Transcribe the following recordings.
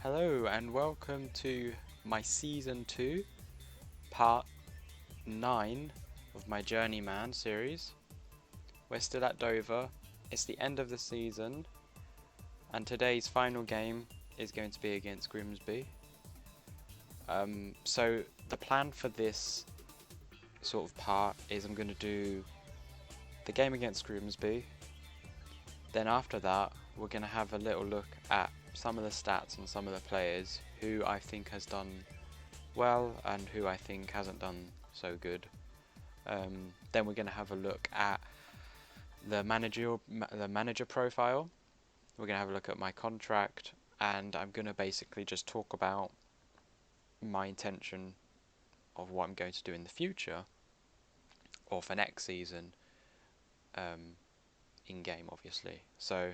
Hello and welcome to my Season 2, Part 9 of my Journeyman series. We're still at Dover, it's the end of the season, and today's final game is going to be against Grimsby. So the plan for this sort of part is I'm going to do the game against Grimsby, then after that we're going to have a little look at some of the stats and some of the players who I think has done well and who I think hasn't done so good. Then we're going to have a look at the manager profile. We're going to have a look at my contract, and I'm going to basically just talk about my intention of what I'm going to do in the future or for next season, in game obviously. So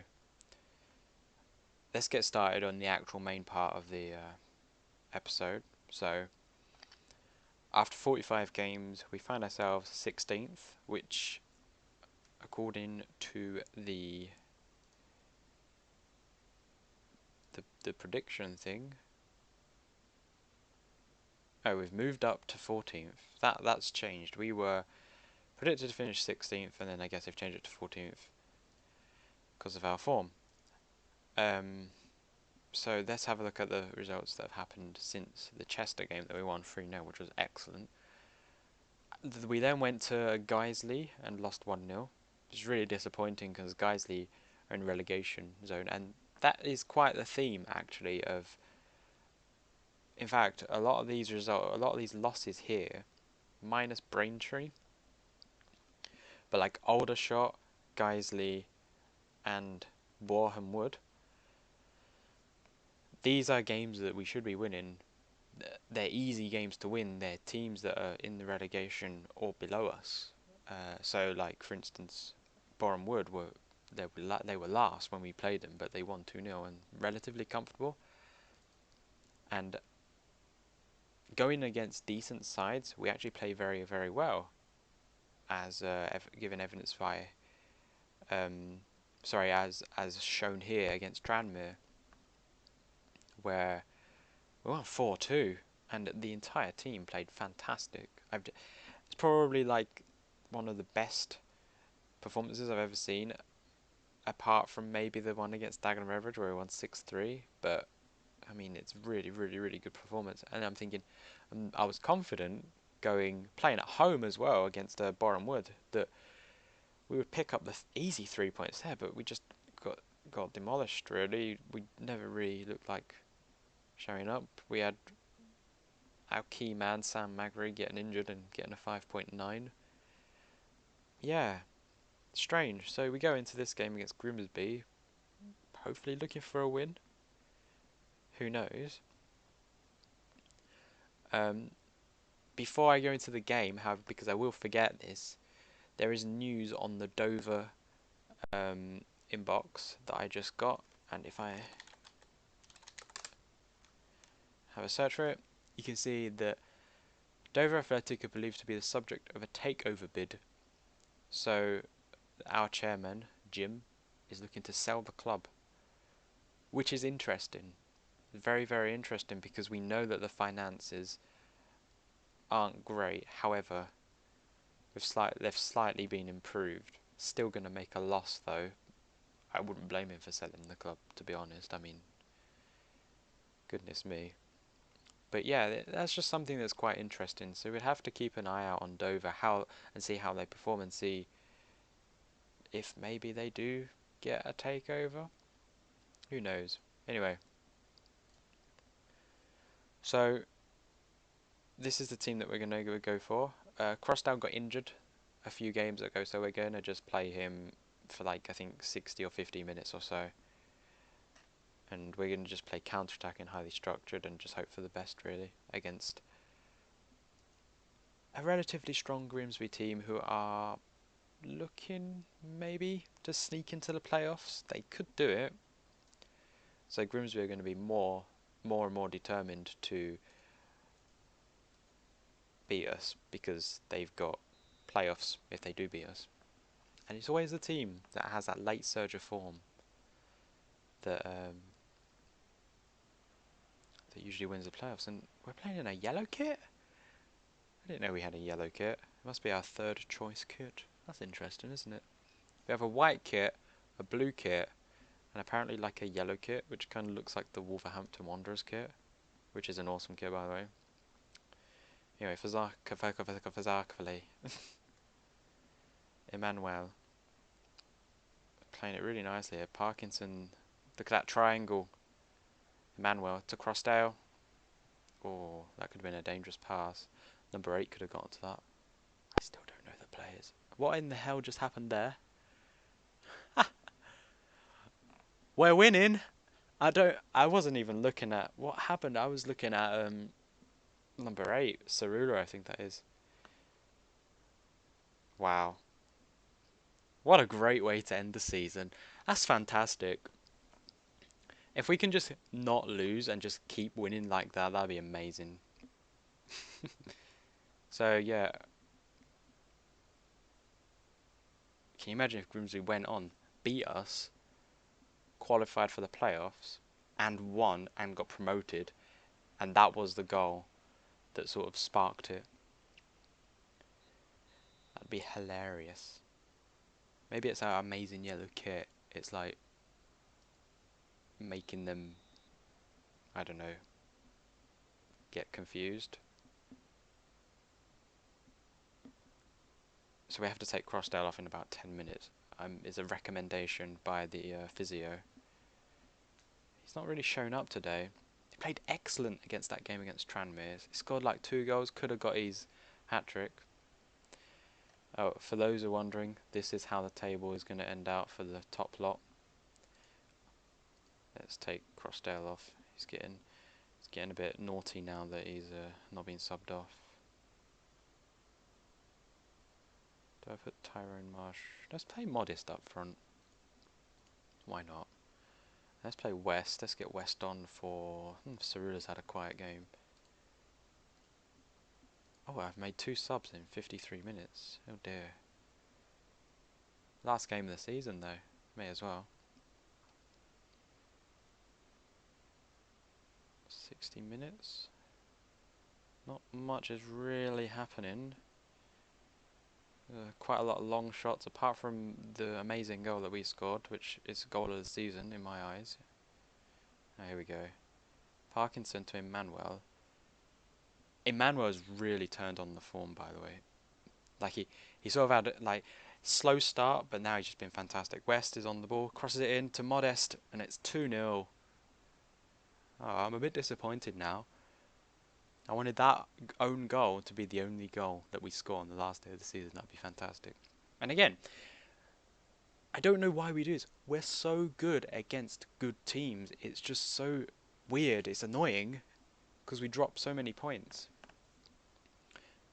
let's get started on the actual main part of the episode. So after 45 games we find ourselves 16th, which according to the prediction thing, we've moved up to 14th. That's changed. We were predicted to finish 16th, and then I guess they've changed it to 14th because of our form. So let's have a look at the results that have happened since the Chester game that we won 3-0, which was excellent. We then went to Guiseley and lost 1-0, which is really disappointing because Guiseley are in relegation zone, and that is quite the theme actually of, in fact, a lot of these losses here, minus Braintree, but like Aldershot, Guiseley, and Boreham Wood, these are games that we should be winning. They're easy games to win. They're teams that are in the relegation or below us. So, like for instance, Boreham Wood they were last when we played them, but they won 2-0 and relatively comfortable. And going against decent sides, we actually play very, very well, as given evidence by, as shown here against Tranmere, where we won 4-2, and the entire team played fantastic. It's probably like one of the best performances I've ever seen, apart from maybe the one against Dagenham Beveridge where we won 6-3, but I mean, it's really, really, really good performance. And I'm thinking, I was confident playing at home as well against Boreham Wood that we would pick up the easy 3 points there, but we just got demolished. Really, we never really looked like showing up. We had our key man Sam Magri getting injured and getting a 5.9. Yeah, strange. So we go into this game against Grimsby, hopefully looking for a win. Who knows? Before I go into the game, however, because I will forget this, there is news on the Dover inbox that I just got, and if I have a search for it, you can see that Dover Athletic are believed to be the subject of a takeover bid. So our chairman, Jim, is looking to sell the club, which is interesting. Very, very interesting, because we know that the finances aren't great. However, they've slightly been improved. Still going to make a loss though. I wouldn't blame him for selling the club, to be honest. I mean, goodness me. But yeah, that's just something that's quite interesting. So we'd have to keep an eye out on Dover and see how they perform, and see if maybe they do get a takeover. Who knows? Anyway, so this is the team that we're going to go for. Crossdale got injured a few games ago, so we're going to just play him for like, I think 60 or 50 minutes or so. And we're going to just play counter-attacking, highly structured, and just hope for the best, really, against a relatively strong Grimsby team who are looking maybe to sneak into the playoffs. They could do it. So Grimsby are going to be more and more determined to beat us, because they've got playoffs if they do beat us. And it's always the team that has that late surge of form that that usually wins the playoffs. And we're playing in a yellow kit? I didn't know we had a yellow kit. It must be our third choice kit. That's interesting, isn't it? We have a white kit, a blue kit, and apparently like a yellow kit, which kind of looks like the Wolverhampton Wanderers kit, which is an awesome kit, by the way. Anyway, Fazakavali. Emmanuel. Playing it really nicely here. Parkinson. Look at that triangle. Emmanuel to Crossdale. Oh, that could have been a dangerous pass. Number 8 could have got to that. I still don't know the players. What in the hell just happened there? We're winning! I wasn't even looking at what happened. I was looking at number 8, Cerula, I think that is. Wow. What a great way to end the season. That's fantastic. If we can just not lose and just keep winning like that, that'd be amazing. So, yeah. Can you imagine if Grimsby went on, beat us, qualified for the playoffs, and won and got promoted, and that was the goal that sort of sparked it? That'd be hilarious. Maybe it's our amazing yellow kit. It's like making them, I don't know, get confused. So we have to take Crossdale off in about 10 minutes. Is a recommendation by the physio. He's not really shown up today. He played excellent against that game against Tranmere. He scored like 2 goals, could have got his hat-trick. Oh, for those who are wondering, this is how the table is going to end out for the top lot. Let's take Crossdale off. He's getting a bit naughty now that he's not being subbed off. Do I put Tyrone Marsh? Let's play Modest up front. Why not? Let's play West. Let's get West on for... Cerula's had a quiet game. Oh, I've made 2 subs in 53 minutes. Oh dear. Last game of the season though. May as well. 60 minutes. Not much is really happening. Quite a lot of long shots, apart from the amazing goal that we scored, which is goal of the season in my eyes. Oh, here we go. Parkinson to Emmanuel. Emmanuel's really turned on the form, by the way. Like he sort of had like slow start, but now he's just been fantastic. West is on the ball, crosses it in to Modest, and it's 2-0. Oh, I'm a bit disappointed now. I wanted that own goal to be the only goal that we score on the last day of the season. That'd be fantastic. And again, I don't know why we do this. We're so good against good teams. It's just so weird. It's annoying because we drop so many points.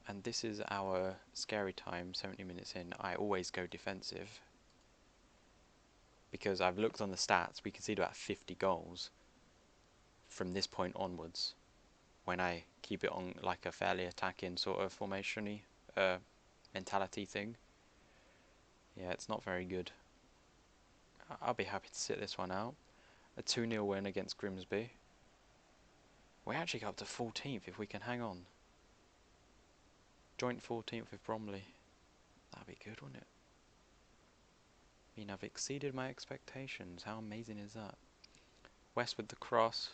And this is our scary time, 70 minutes in. I always go defensive because I've looked on the stats. We concede about 50 goals from this point onwards when I keep it on like a fairly attacking sort of formation-y mentality thing. Yeah, it's not very good. I'll be happy to sit this one out. A 2-0 win against Grimsby. We actually go up to 14th if we can hang on. Joint 14th with Bromley. That'd be good, wouldn't it? I mean, I've exceeded my expectations. How amazing is that? West with the cross.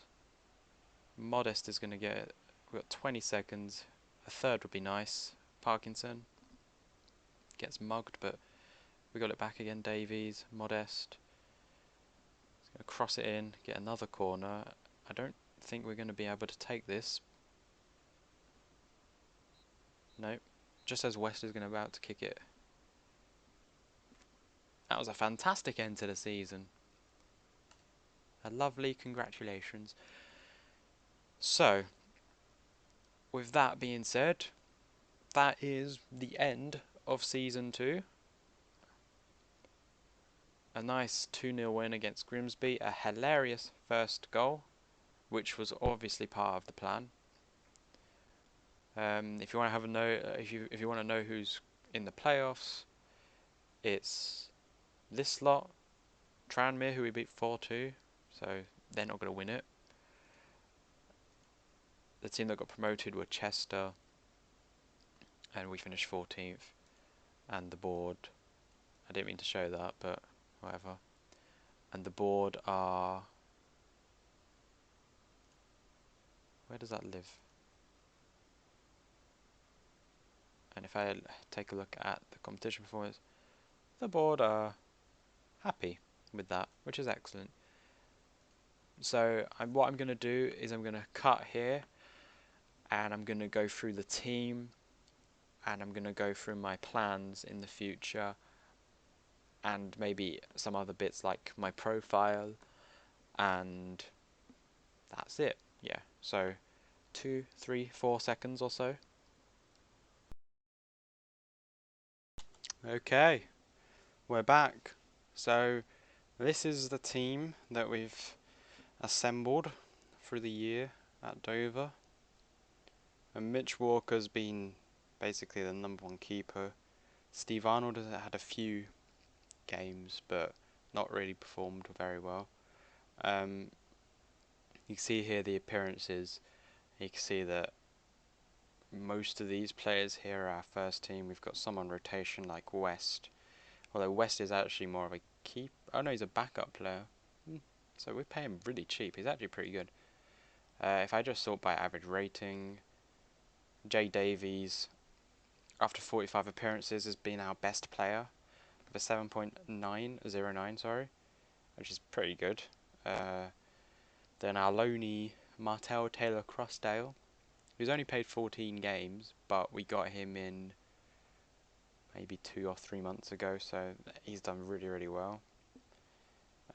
Modest is going to get it. We've got 20 seconds. A third would be nice. Parkinson gets mugged, but we got it back again. Davies, Modest. He's going to cross it in, get another corner. I don't think we're going to be able to take this. Nope. Just as West is going to about to kick it. That was a fantastic end to the season. A lovely congratulations. So, with that being said, that is the end of Season 2. A nice 2-0 win against Grimsby. A hilarious first goal, which was obviously part of the plan. If you want to have a if you want to know who's in the playoffs, it's this lot, Tranmere, who we beat 4-2, so they're not going to win it. the team that got promoted were Chester, and we finished 14th. And the board, I didn't mean to show that, but whatever. And the board are, where does that live? And if I take a look at the competition performance, the board are happy with that, which is excellent. So what I'm going to do is I'm going to cut here, and I'm going to go through the team, and I'm going to go through my plans in the future, and maybe some other bits like my profile, and that's it. Yeah, so 2, 3, 4 seconds or so. Okay, we're back. So this is the team that we've assembled through the year at Dover. And Mitch Walker's been basically the #1 keeper. Steve Arnold has had a few games, but not really performed very well. You can see here the appearances. You can see that most of these players here are our first team. We've got some on rotation like West, although West is actually more of a keep. Oh no, he's a backup player. So we pay him really cheap. He's actually pretty good. If I just sort by average rating, Jay Davies, after 45 appearances, has been our best player with a 7.909, sorry, which is pretty good. Then our loanee Martel Taylor Crossdale, who's only played 14 games, but we got him in maybe 2 or 3 months ago, so he's done really well.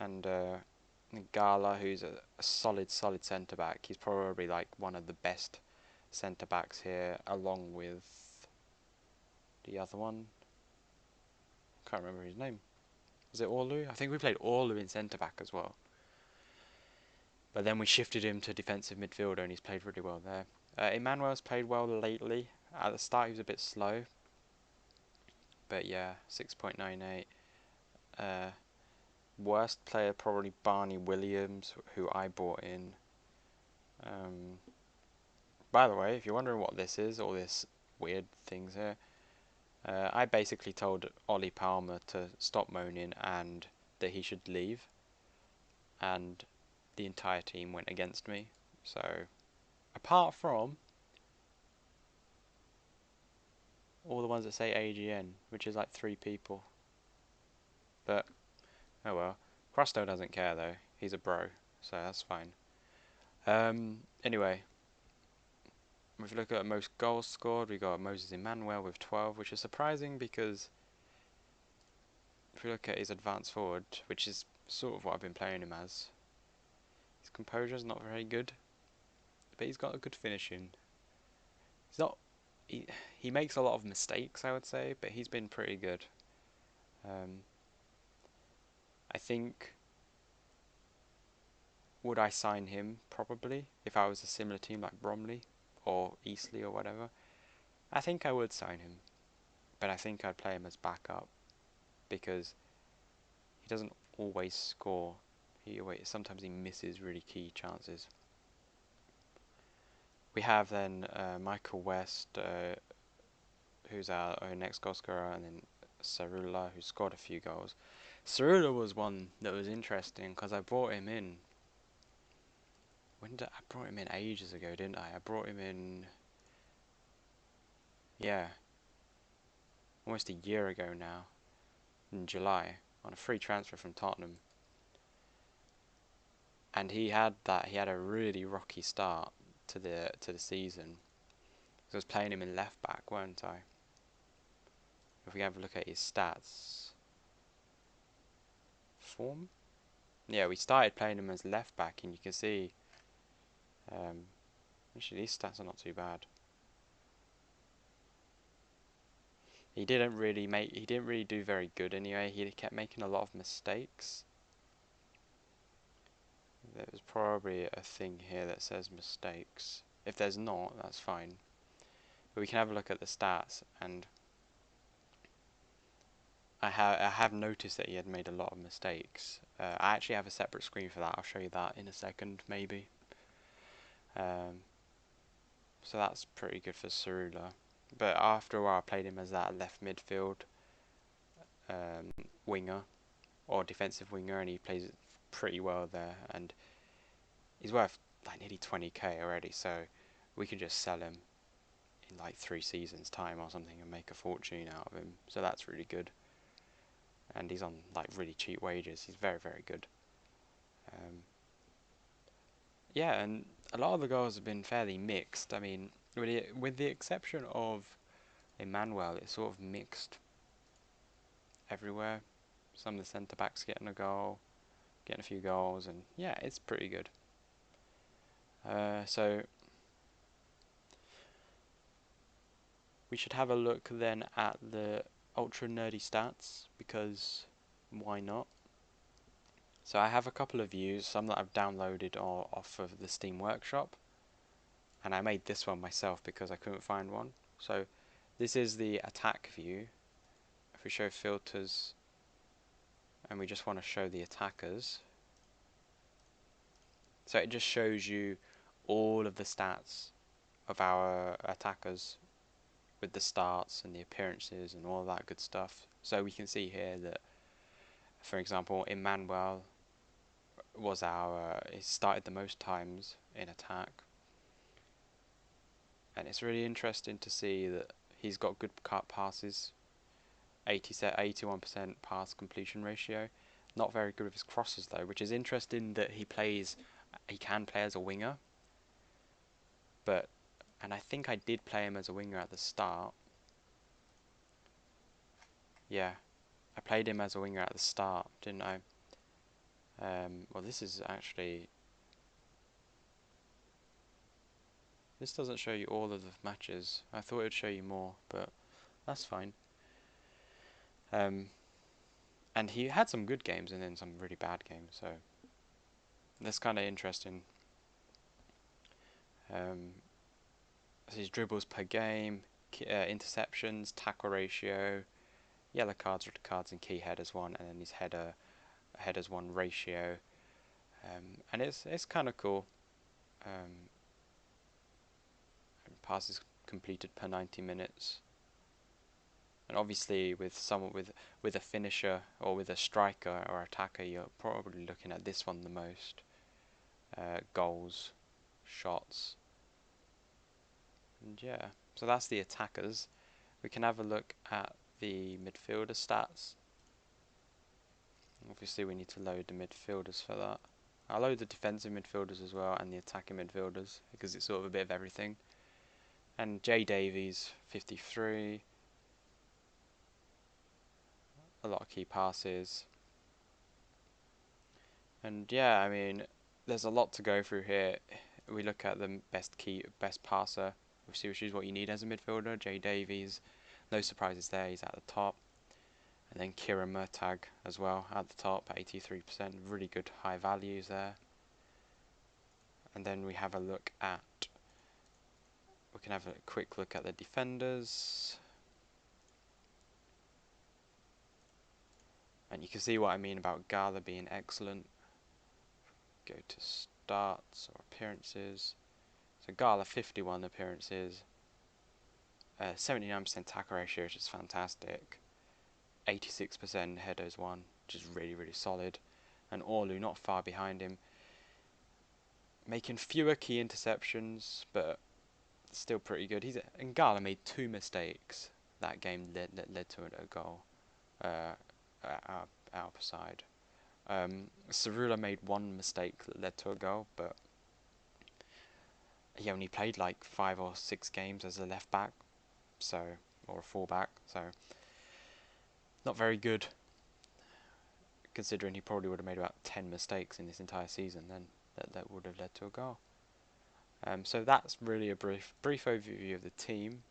And Gala, who's a solid centre back. He's probably like one of the best centre backs here, along with the other one. Can't remember his name. Was it Orlu? I think we played Orlu in centre back as well. But then we shifted him to defensive midfielder, and he's played really well there. Emmanuel's played well lately. At the start, he was a bit slow. But yeah, 6.98. Worst player probably Barney Williams, who I bought in. By the way, if you're wondering what this is, all this weird things here, I basically told Ollie Palmer to stop moaning and that he should leave, and the entire team went against me. So, apart from all the ones that say AGN, which is like 3 people. But, oh well. Crosto doesn't care though, he's a bro, so that's fine. Anyway, if you look at most goals scored, we got Moses Emmanuel with 12, which is surprising because if you look at his advanced forward, which is sort of what I've been playing him as, his composure's not very good, but he's got a good finishing. He's not. He makes a lot of mistakes, I would say, but he's been pretty good. I think, would I sign him? Probably, if I was a similar team like Bromley or Eastleigh or whatever. I think I would sign him, but I think I'd play him as backup because he doesn't always score. Sometimes he misses really key chances. We have then Michael West, who's our next goal scorer, and then Sarula, who scored a few goals. Sarula was one that was interesting because I brought him in. I brought him in ages ago, didn't I? I brought him in, yeah, almost a year ago now, in July, on a free transfer from Tottenham. And he had a really rocky start to the season. I was playing him in left back, weren't I? If we have a look at his stats, form. Yeah, we started playing him as left back, and you can see. Actually, these stats are not too bad. He didn't really do very good anyway. He kept making a lot of mistakes. There's probably a thing here that says mistakes. If there's not, that's fine. But we can have a look at the stats, and I have noticed that he had made a lot of mistakes. I actually have a separate screen for that. I'll show you that in a second, maybe. So that's pretty good for Cerula. But after a while, I played him as that left midfield winger or defensive winger, and he plays it pretty well there. And he's worth like nearly 20k already, so we could just sell him in like 3 seasons time or something and make a fortune out of him. So that's really good. And he's on like really cheap wages. He's very, very good. Yeah, and a lot of the goals have been fairly mixed. I mean, with the exception of Emmanuel, it's sort of mixed everywhere. Some of the centre backs getting a goal, getting a few goals, and yeah, it's pretty good. So we should have a look then at the ultra nerdy stats, because why not? So I have a couple of views, some that I've downloaded off of the Steam Workshop, and I made this one myself because I couldn't find one. So this is the attack view. If we show filters and we just want to show the attackers, so it just shows you all of the stats of our attackers with the starts and the appearances and all that good stuff. So we can see here that, for example, Emmanuel was he started the most times in attack, and it's really interesting to see that he's got good cut passes, 81% pass completion ratio. Not very good with his crosses though, which is interesting that he can play as a winger, and I think I did play him as a winger at the start. Yeah, I played him as a winger at the start, didn't I? Well, this doesn't show you all of the matches. I thought it would show you more, but that's fine. And he had some good games and then some really bad games, so that's kind of interesting. His dribbles per game, interceptions, tackle ratio, yellow cards, red cards, and key headers 1, and then his headers 1 ratio. And it's kind of cool. Passes completed per 90 minutes. And obviously with a finisher or with a striker or attacker, you're probably looking at this one the most. Goals, shots, and yeah. So that's the attackers. We can have a look at the midfielder stats. Obviously we need to load the midfielders for that. I'll load the defensive midfielders as well and the attacking midfielders, because it's sort of a bit of everything. And J Davies, 53. A lot of key passes. And yeah, I mean, there's a lot to go through here. We look at the best passer, which is what you need as a midfielder. J Davies, no surprises there, he's at the top. And then Kieran Murtagh as well at the top, 83%, really good high values there. And then we can have a quick look at the defenders. And you can see what I mean about Gala being excellent. Go to starts or appearances. So Gala, 51 appearances, 79% tackle ratio, which is fantastic. 86% headers 1, which is really, really solid. And Orlu not far behind him, making fewer key interceptions, but still pretty good. And Gala made 2 mistakes that game that led to a goal. Our side. Cerula made 1 mistake that led to a goal, but he only played like 5 or 6 games as a left back, or a full back, so not very good, considering he probably would have made about 10 mistakes in this entire season. Then that would have led to a goal. So that's really a brief overview of the team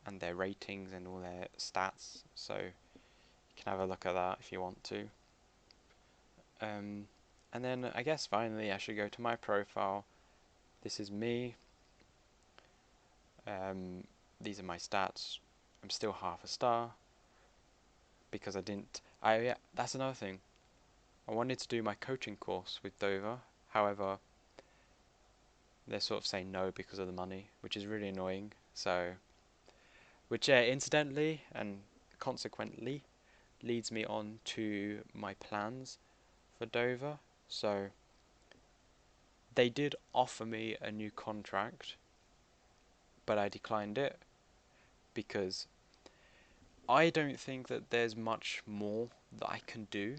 and their ratings and all their stats. So you can have a look at that if you want to. And then I guess finally I should go to my profile. This is me. These are my stats. I'm still half a star because that's another thing. I wanted to do my coaching course with Dover. However, they're sort of saying no because of the money, which is really annoying. So, which incidentally and consequently leads me on to my plans for Dover. So, they did offer me a new contract, but I declined it because I don't think that there's much more that I can do,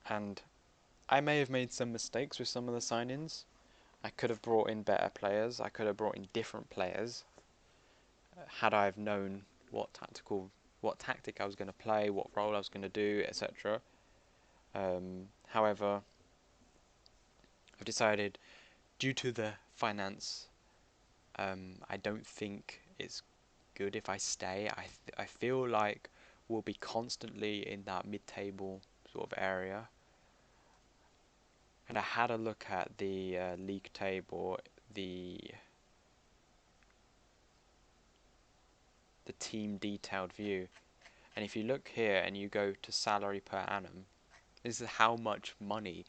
and I may have made some mistakes with some of the sign-ins. I could have brought in better players. I could have brought in different players had I have known what tactic I was going to play, what role I was going to do, etc. However, I've decided, due to the finance, I don't think it's good if I stay. I feel like we'll be constantly in that mid-table sort of area. And I had a look at the league table, the team detailed view, and if you look here and you go to salary per annum, this is how much money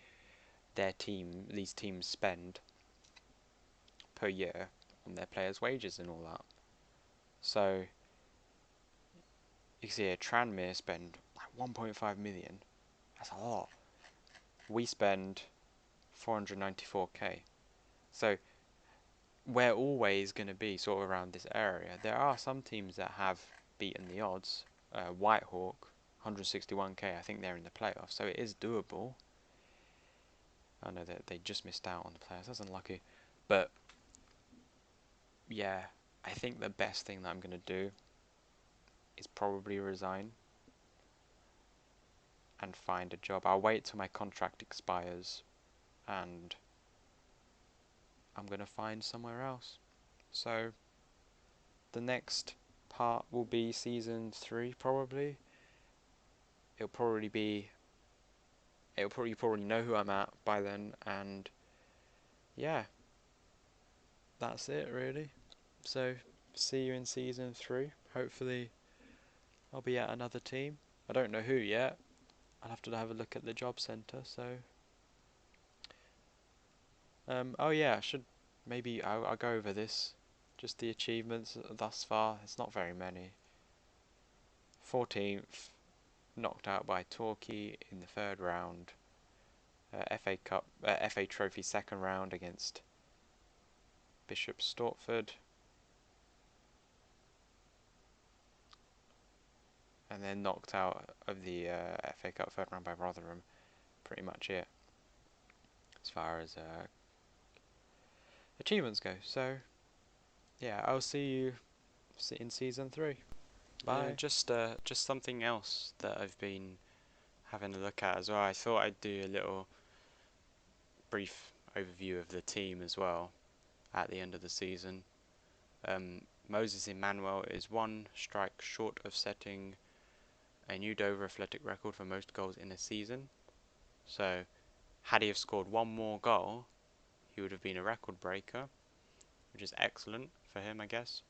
these teams spend per year on their players' wages and all that. So you can see here, Tranmere spend like 1.5 million. That's a lot. We spend 494k. So we're always going to be sort of around this area. There are some teams that have beaten the odds. Whitehawk, 161k. I think they're in the playoffs, so it is doable. I know that they just missed out on the playoffs. That's unlucky. But yeah, I think the best thing that I'm going to do is probably resign and find a job. I'll wait till my contract expires and I'm going to find somewhere else. So the next part will be season 3 probably. You probably know who I'm at by then, and yeah, that's it really. So see you in season 3. Hopefully I'll be at another team. I don't know who yet. I'll have to have a look at the job centre. So oh yeah, I'll go over this. Just the achievements thus far. It's not very many. 14th, knocked out by Torquay in the 3rd round. FA Trophy 2nd round against Bishop Stortford. And then knocked out of the FA Cup 3rd round by Rotherham. Pretty much it, as far as achievements go. So yeah, I'll see you in season 3. Bye. Just something else that I've been having a look at as well. I thought I'd do a little brief overview of the team as well at the end of the season. Moses Emmanuel is 1 strike short of setting a new Dover Athletic record for most goals in a season. So had he have scored 1 more goal, he would have been a record breaker, which is excellent for him, I guess.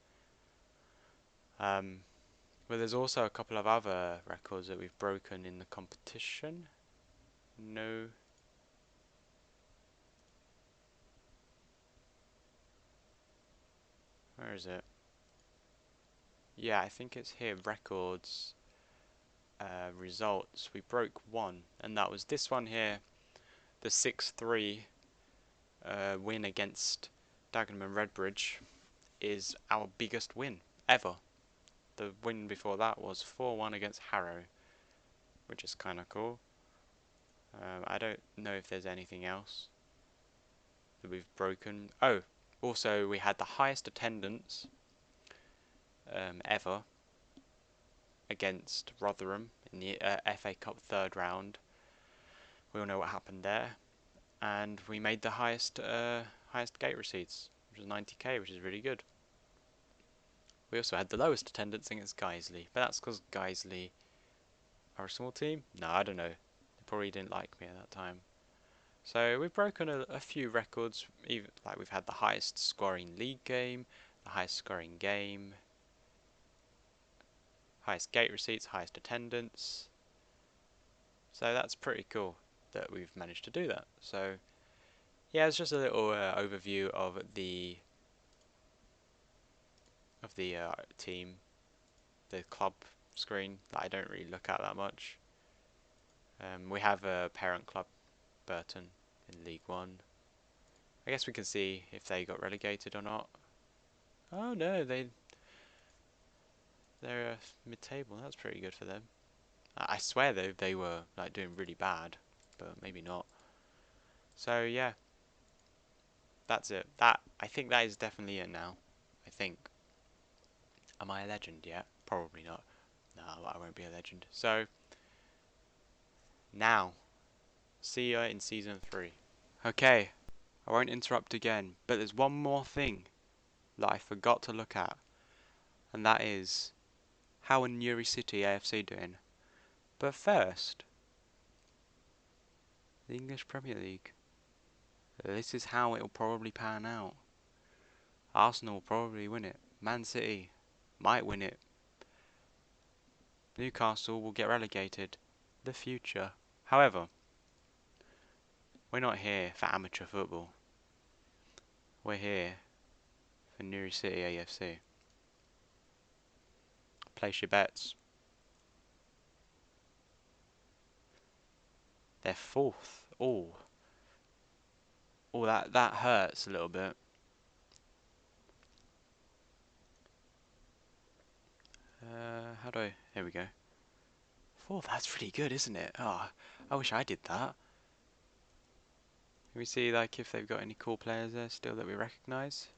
But there's also a couple of other records that we've broken in the competition. No. Where is it? Yeah, I think it's here. Records. Results. We broke 1, and that was this one here. The 6-3 win against Dagenham and Redbridge is our biggest win ever. The win before that was 4-1 against Harrow, which is kind of cool. I don't know if there's anything else that we've broken. Oh, also we had the highest attendance ever against Rotherham in the FA Cup 3rd round. We all know what happened there. And we made the highest gate receipts, which was 90k, which is really good. We also had the lowest attendance against Guiseley, but that's because Guiseley are a small team? No, I don't know. They probably didn't like me at that time. So we've broken a few records. Even like we've had the highest scoring league game, the highest scoring game, highest gate receipts, highest attendance. So that's pretty cool that we've managed to do that. So Yeah, it's just a little overview of the team, the club screen that I don't really look at that much. We have a parent club, Burton, in League One. I guess we can see if they got relegated or not. Oh no, they're mid-table. That's pretty good for them. I swear they were like doing really bad, but maybe not. So yeah, that's it. I think that is definitely it now. I think. Am I a legend yet? Probably not. No, I won't be a legend. So now, see you in season 3. Okay, I won't interrupt again, but there's one more thing that I forgot to look at, and that is how are Newry City AFC doing? But first, the English Premier League. This is how it will probably pan out. Arsenal will probably win it. Man City might win it. Newcastle will get relegated. The future. However, we're not here for amateur football. We're here for Newry City AFC. Place your bets. They're 4th. Oh, that hurts a little bit. How do I? Here we go. 4th. That's pretty good, isn't it? Oh, I wish I did that. Can we see like if they've got any cool players there still that we recognise?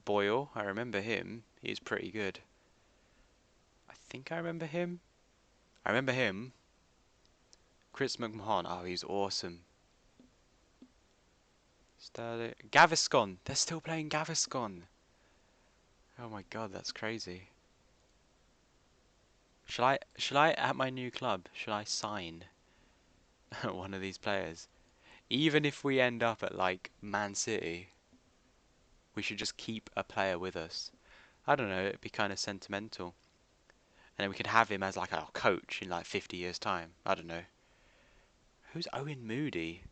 Boyle, I remember him. He's pretty good. I think I remember him. I remember him. Chris McMahon. Oh, he's awesome. Sterling. Gaviscon. They're still playing Gaviscon. Oh my god, that's crazy. Shall I at my new club, shall I sign one of these players? Even if we end up at like Man City, we should just keep a player with us. I don't know, it'd be kind of sentimental. And then we could have him as like our coach in like 50 years time. I don't know. Who's Owen Moody?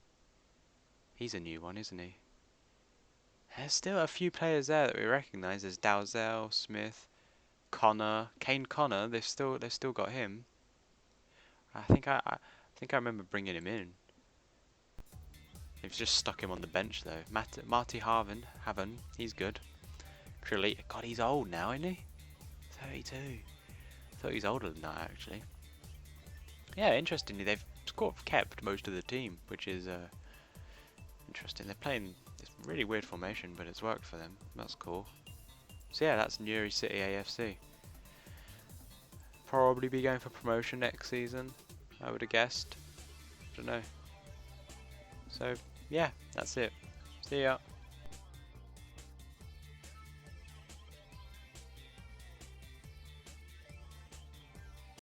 He's a new one, isn't he? There's still a few players there that we recognise. There's Dalzell, Smith, Connor, Kane Connor. They've still got him. I think I remember bringing him in. They've just stuck him on the bench though. Marty Haven, he's good. Truly, God, he's old now, isn't he? 32. I thought he's older than that actually. Yeah, interestingly, they've sort of kept most of the team, which is interesting. They're playing this really weird formation, but it's worked for them. That's cool. So yeah, that's Newry City AFC. Probably be going for promotion next season, I would have guessed. Don't know. So yeah, that's it. See ya.